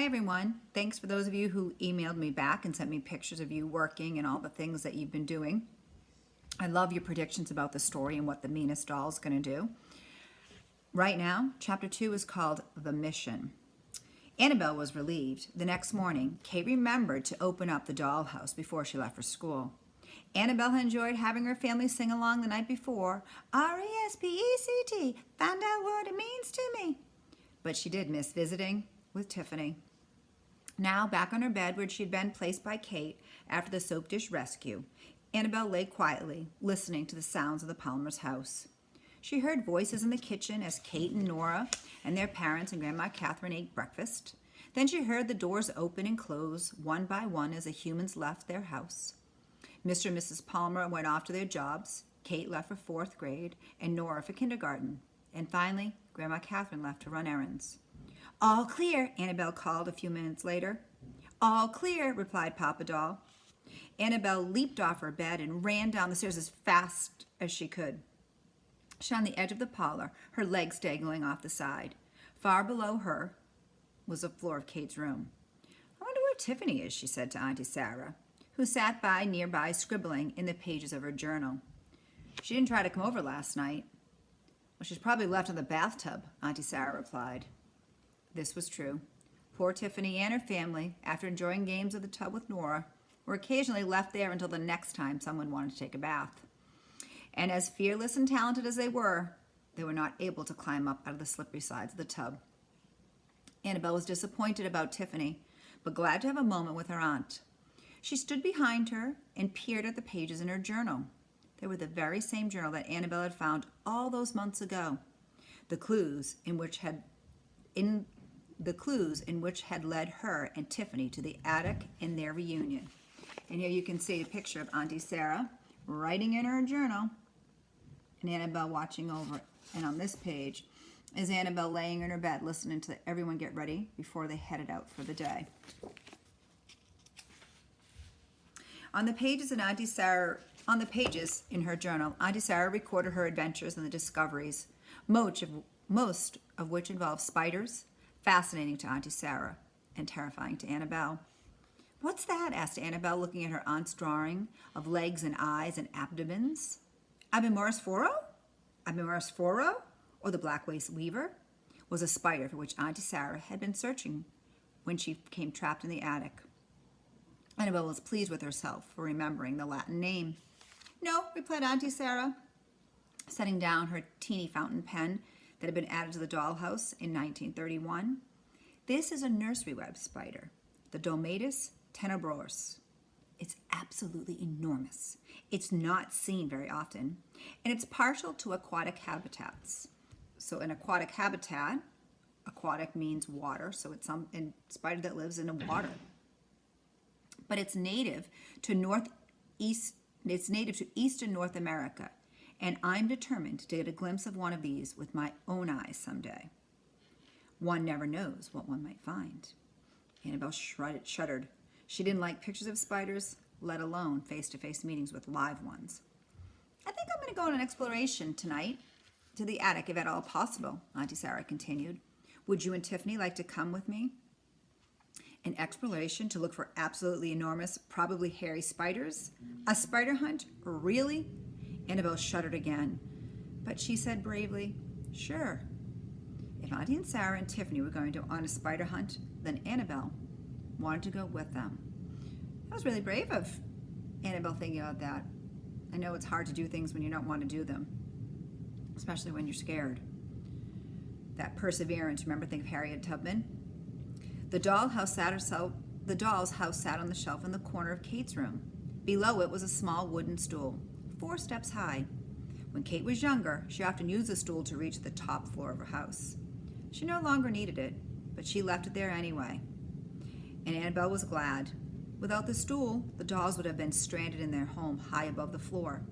Hi everyone. Thanks for those of you who emailed me back and sent me pictures of you working and all the things that you've been doing. I love your predictions about the story and what the Meanest Doll is going to do. Right now, chapter 2 is called The Mission. Annabelle was relieved. The next morning, Kate remembered to open up the dollhouse before she left for school. Annabelle had enjoyed having her family sing along the night before, R-E-S-P-E-C-T, find out what it means to me. But she did miss visiting with Tiffany. Now, back on her bed where she'd been placed by Kate after the soap dish rescue, Annabelle lay quietly, listening to the sounds of the Palmer's house. She heard voices in the kitchen as Kate and Nora and their parents and Grandma Catherine ate breakfast. Then she heard the doors open and close one by one as the humans left their house. Mr. and Mrs. Palmer went off to their jobs. Kate left for 4th grade and Nora for kindergarten. And finally, Grandma Catherine left to run errands. All clear, Annabelle called a few minutes later. All clear, replied Papa Doll. Annabelle leaped off her bed and ran down the stairs as fast as she could. She was on the edge of the parlor, her legs dangling off the side. Far below her was the floor of Kate's room. I wonder where Tiffany is, she said to Auntie Sarah, who sat by nearby scribbling in the pages of her journal. She didn't try to come over last night. Well, she's probably left in the bathtub, Auntie Sarah replied. This was true. Poor Tiffany and her family, after enjoying games of the tub with Nora, were occasionally left there until the next time someone wanted to take a bath. And as fearless and talented as they were not able to climb up out of the slippery sides of the tub. Annabelle was disappointed about Tiffany, but glad to have a moment with her aunt. She stood behind her and peered at the pages in her journal. They were the very same journal that Annabelle had found all those months ago. The clues in which had led her and Tiffany to the attic in their reunion. And here you can see a picture of Auntie Sarah writing in her journal and Annabelle watching over it. And on this page is Annabelle laying in her bed listening to everyone get ready before they headed out for the day. On the pages in her journal, Auntie Sarah recorded her adventures and the discoveries, most of which involved spiders, fascinating to Auntie Sarah and terrifying to Annabelle. What's that? Asked Annabelle, looking at her aunt's drawing of legs and eyes and abdomens. Abimorosphoro? Or the black-waist weaver? Was a spider for which Auntie Sarah had been searching when she became trapped in the attic. Annabelle was pleased with herself for remembering the Latin name. No, replied Auntie Sarah, setting down her teeny fountain pen that had been added to the dollhouse in 1931. This is a nursery web spider, the Domatus tenebrosum. It's absolutely enormous. It's not seen very often, and it's partial to aquatic habitats. So an aquatic habitat, aquatic means water, so it's a spider that lives in the water. But it's native to eastern North America, and I'm determined to get a glimpse of one of these with my own eyes someday. One never knows what one might find. Annabelle shuddered. She didn't like pictures of spiders, let alone face-to-face meetings with live ones. I think I'm going to go on an exploration tonight to the attic, if at all possible, Auntie Sarah continued. Would you and Tiffany like to come with me? An exploration to look for absolutely enormous, probably hairy spiders? A spider hunt? Really? Annabelle shuddered again, but she said bravely, sure. If Auntie and Sarah and Tiffany were going on a spider hunt, then Annabelle wanted to go with them. That was really brave of Annabelle thinking about that. I know it's hard to do things when you don't want to do them, especially when you're scared. That perseverance, remember, think of Harriet Tubman? The doll's house sat on the shelf in the corner of Kate's room. Below it was a small wooden stool, 4 steps high. When Kate was younger, she often used the stool to reach the top floor of her house. She no longer needed it, but she left it there anyway. And Annabelle was glad. Without the stool, the dolls would have been stranded in their home high above the floor.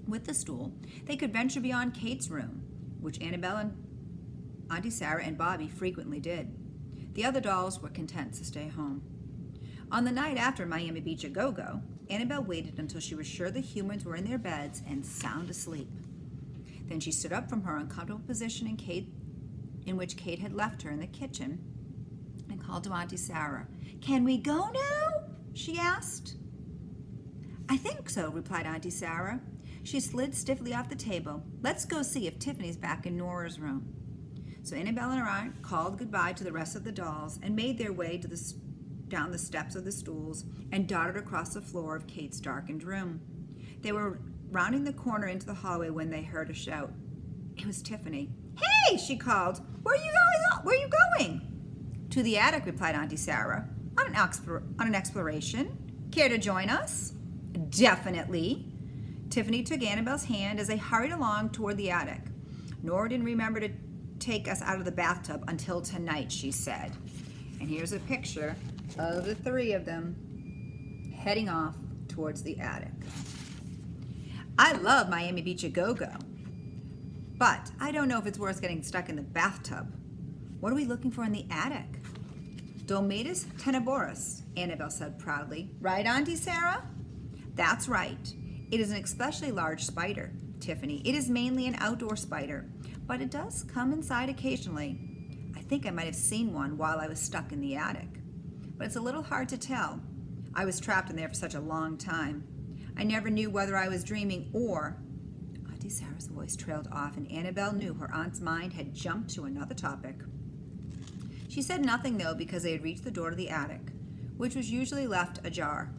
With the stool, they could venture beyond Kate's room, which Annabelle and Auntie Sarah and Bobby frequently did. The other dolls were content to stay home. On the night after Miami Beach A-Go-Go, Annabelle waited until she was sure the humans were in their beds and sound asleep. Then she stood up from her uncomfortable position in which Kate had left her in the kitchen and called to Auntie Sarah. "Can we go now?" she asked. "I think so," replied Auntie Sarah. She slid stiffly off the table. "Let's go see if Tiffany's back in Nora's room." So Annabelle and her aunt called goodbye to the rest of the dolls and made their way down the steps of the stools and darted across the floor of Kate's darkened room. They were rounding the corner into the hallway when they heard a shout. It was Tiffany. "Hey!" she called. Where are you going?" "To the attic," replied Auntie Sarah. On an exploration. Care to join us?" "Definitely." Tiffany took Annabelle's hand as they hurried along toward the attic. "Nora didn't remember to take us out of the bathtub until tonight," she said. And here's a picture of the three of them heading off towards the attic. I love Miami Beach a Go-Go, but I don't know if it's worth getting stuck in the bathtub. What are we looking for in the attic? "Domatus tenebrus," Annabelle said proudly. "Right, Auntie Sarah?" "That's right. It is an especially large spider, Tiffany. It is mainly an outdoor spider, but it does come inside occasionally. I think I might have seen one while I was stuck in the attic, but it's a little hard to tell. I was trapped in there for such a long time. I never knew whether I was dreaming or..." Auntie Sarah's voice trailed off, and Annabelle knew her aunt's mind had jumped to another topic. She said nothing, though, because they had reached the door to the attic, which was usually left ajar,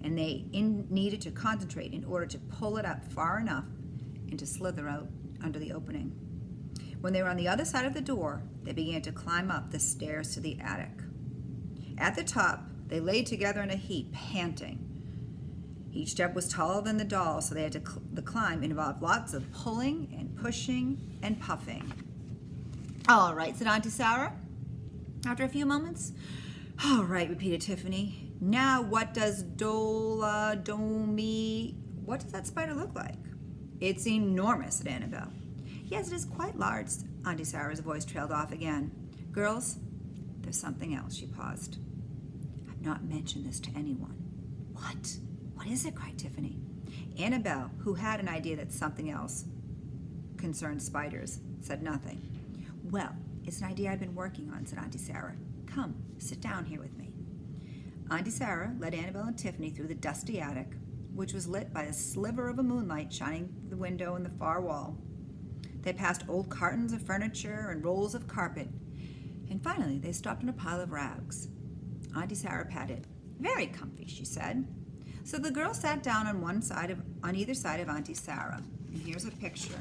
and they needed to concentrate in order to pull it up far enough and to slither out under the opening. When they were on the other side of the door, they began to climb up the stairs to the attic. At the top, they lay together in a heap, panting. Each step was taller than the doll, so they had to the climb involved lots of pulling and pushing and puffing. "All right," said Auntie Sarah, after a few moments. "All right," repeated Tiffany. "Now what does what does that spider look like?" "It's enormous," said Annabelle. "Yes, it is quite large." Auntie Sarah's voice trailed off again. "Girls, there's something else." She paused. "I've not mentioned this to anyone." "What? What is it?" cried Tiffany. Annabelle, who had an idea that something else concerned spiders, said nothing. "Well, it's an idea I've been working on," said Auntie Sarah. "Come, sit down here with me." Auntie Sarah led Annabelle and Tiffany through the dusty attic, which was lit by a sliver of a moonlight shining through the window in the far wall. They passed old cartons of furniture and rolls of carpet, and finally they stopped on a pile of rags. Auntie Sarah patted. "Very comfy," she said. So the girls sat down on either side of Auntie Sarah. And here's a picture.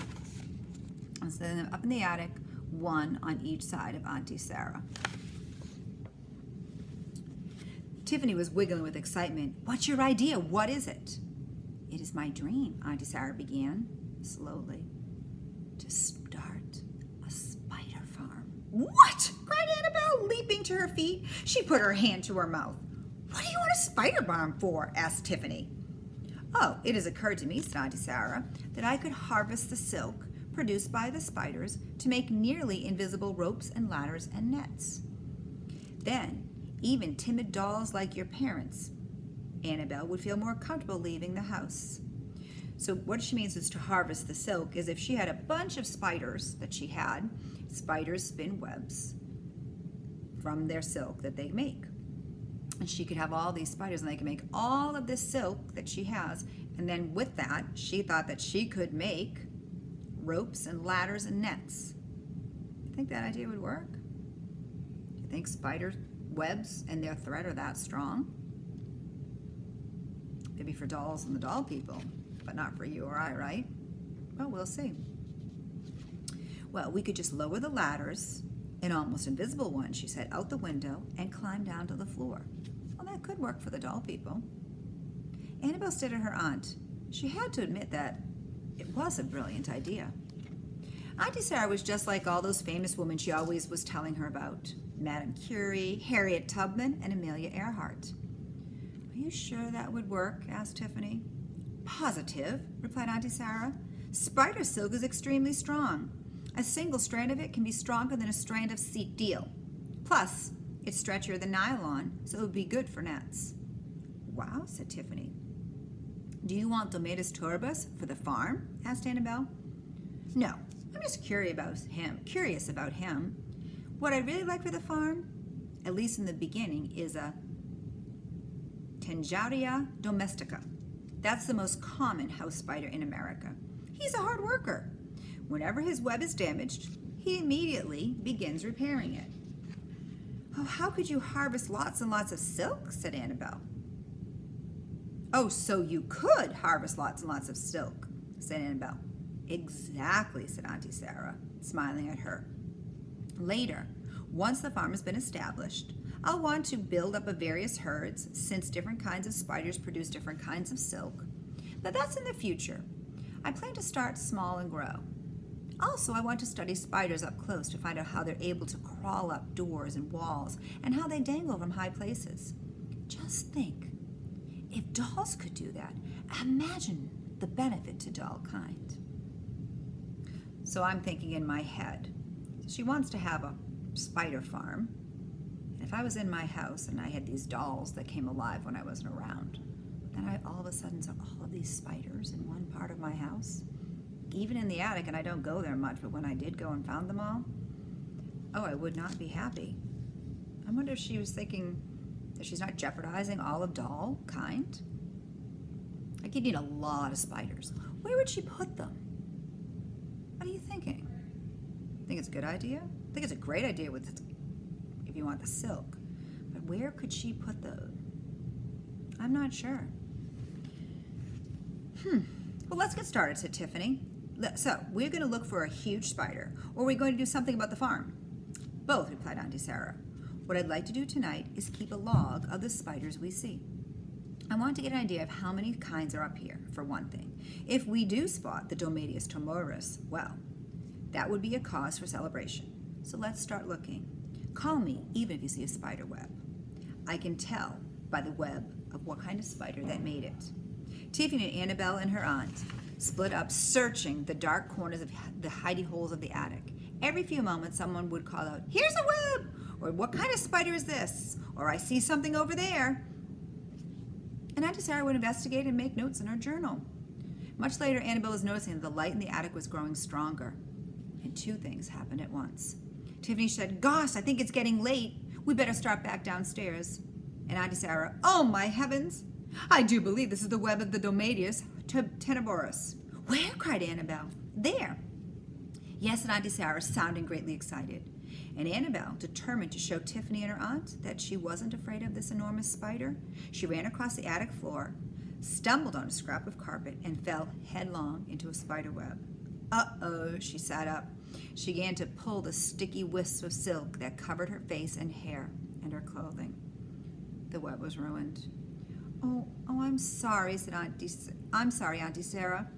And so then up in the attic, one on each side of Auntie Sarah. Tiffany was wiggling with excitement. "What's your idea? What is it?" "It is my dream," Auntie Sarah began, slowly, "to start a spider farm." "What?" cried Annabelle, leaping to her feet. She put her hand to her mouth. "What do you want a spider farm for?" asked Tiffany. "Oh, it has occurred to me," said Auntie Sarah, "that I could harvest the silk produced by the spiders to make nearly invisible ropes and ladders and nets. Then, even timid dolls like your parents, Annabelle, would feel more comfortable leaving the house." So what she means is to harvest the silk is if she had a bunch of spiders that she had, spiders spin webs from their silk that they make. And she could have all these spiders and they can make all of this silk that she has. And then with that, she thought that she could make ropes and ladders and nets. You think that idea would work? Do you think spider webs and their thread are that strong? Maybe for dolls and the doll people, but not for you or I, right? Well, we'll see. "Well, we could just lower the ladders, an almost invisible one," she said, "out the window and climb down to the floor." Well, that could work for the doll people. Annabelle stared at her aunt. She had to admit that it was a brilliant idea. Auntie Sarah was just like all those famous women she always was telling her about. Madame Curie, Harriet Tubman, and Amelia Earhart. "Are you sure that would work?" asked Tiffany. "Positive," replied Auntie Sarah. "Spider silk is extremely strong. A single strand of it can be stronger than a strand of seat deal. Plus, it's stretchier than nylon, so it would be good for nets." "Wow," said Tiffany. "Do you want Domatus turbus for the farm?" asked Annabelle. "No, I'm just curious about him. What I'd really like for the farm, at least in the beginning, is a Tenjaria domestica. That's the most common house spider in America. He's a hard worker. Whenever his web is damaged, he immediately begins repairing it. Oh, how could you harvest lots and lots of silk? Said Annabelle. Oh, so you could harvest lots and lots of silk, said Annabelle. Exactly, said Auntie Sarah, smiling at her. Later, once the farm has been established, I'll want to build up a various herds, since different kinds of spiders produce different kinds of silk. But that's in the future. I plan to start small and grow. Also, I want to study spiders up close to find out how they're able to crawl up doors and walls and how they dangle from high places. Just think, if dolls could do that, imagine the benefit to doll kind. So I'm thinking in my head, she wants to have a spider farm. And if I was in my house and I had these dolls that came alive when I wasn't around, then I all of a sudden saw all of these spiders in one part of my house. Even in the attic, and I don't go there much, but when I did go and found them all, oh, I would not be happy. I wonder if she was thinking that she's not jeopardizing all of doll kind. Like, you need a lot of spiders. Where would she put them? What are you thinking? Think it's a good idea? I think it's a great idea if you want the silk. But where could she put those? I'm not sure. Well, let's get started, said Tiffany. So, we're going to look for a huge spider, or we're going to do something about the farm. Both, replied Auntie Sarah. What I'd like to do tonight is keep a log of the spiders we see. I want to get an idea of how many kinds are up here, for one thing. If we do spot the Domadius tomoris, well, that would be a cause for celebration. So let's start looking. Call me even if you see a spider web. I can tell by the web of what kind of spider that made it. Tiffany and Annabelle and her aunt split up, searching the dark corners of the hidey holes of the attic. Every few moments, someone would call out, "Here's a web!" Or, "What kind of spider is this?" Or, "I see something over there." And Auntie Sarah would investigate and make notes in her journal. Much later, Annabelle was noticing that the light in the attic was growing stronger. And two things happened at once. Tiffany said, "Gosh, I think it's getting late. We better start back downstairs." And Auntie Sarah, "Oh, my heavens! I do believe this is the web of the Domadius teneborus." "Where?" cried Annabelle. "There." Yes, and Auntie Sarah, sounding greatly excited. And Annabelle, determined to show Tiffany and her aunt that she wasn't afraid of this enormous spider, she ran across the attic floor, stumbled on a scrap of carpet, and fell headlong into a spider web. Uh-oh, she sat up. She began to pull the sticky wisps of silk that covered her face and hair and her clothing. The web was ruined. Oh, I'm sorry, said I'm sorry, Auntie Sarah.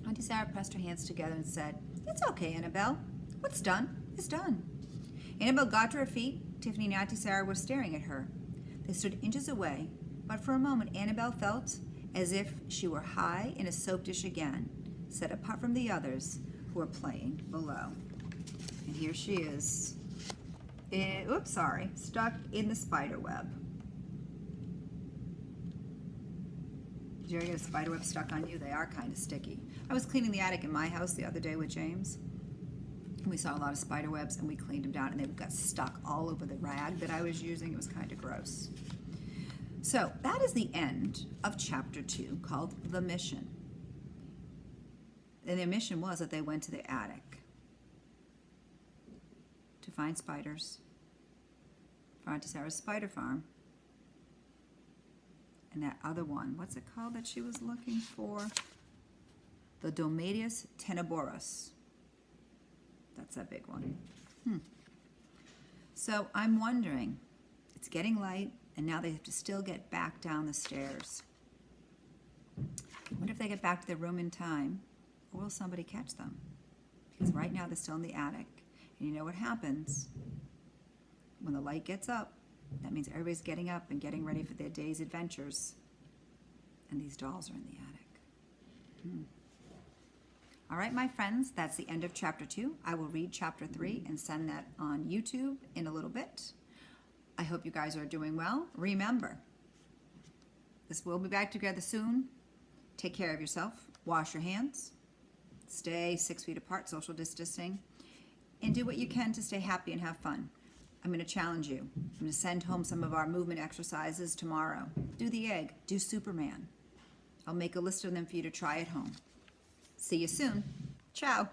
Auntie Sarah pressed her hands together and said, "It's okay, Annabelle. What's done is done." Annabelle got to her feet. Tiffany and Auntie Sarah were staring at her. They stood inches away, but for a moment Annabelle felt as if she were high in a soap dish again, set apart from the others who were playing below. And here she is, stuck in the spider web. Did you ever get a spider web stuck on you? They are kind of sticky. I was cleaning the attic in my house the other day with James. And we saw a lot of spider webs, and we cleaned them down, and they got stuck all over the rag that I was using. It was kind of gross. So that is the end of chapter 2, called The Mission. And their mission was that they went to the attic to find spiders for Auntie Sarah's spider farm. And that other one, what's it called that she was looking for? The Domadius teneborus. That's that big one. So I'm wondering, it's getting light, and now they have to still get back down the stairs. I wonder if they get back to their room in time, or will somebody catch them? Because right now they're still in the attic. And you know what happens when the light gets up? That means everybody's getting up and getting ready for their day's adventures. And these dolls are in the attic. All right, my friends, that's the end of chapter 2. I will read chapter 3 and send that on YouTube in a little bit. I hope you guys are doing well. Remember, we'll be back together soon. Take care of yourself. Wash your hands. Stay 6 feet apart, social distancing. And do what you can to stay happy and have fun. I'm going to challenge you. I'm going to send home some of our movement exercises tomorrow. Do the egg. Do Superman. I'll make a list of them for you to try at home. See you soon. Ciao.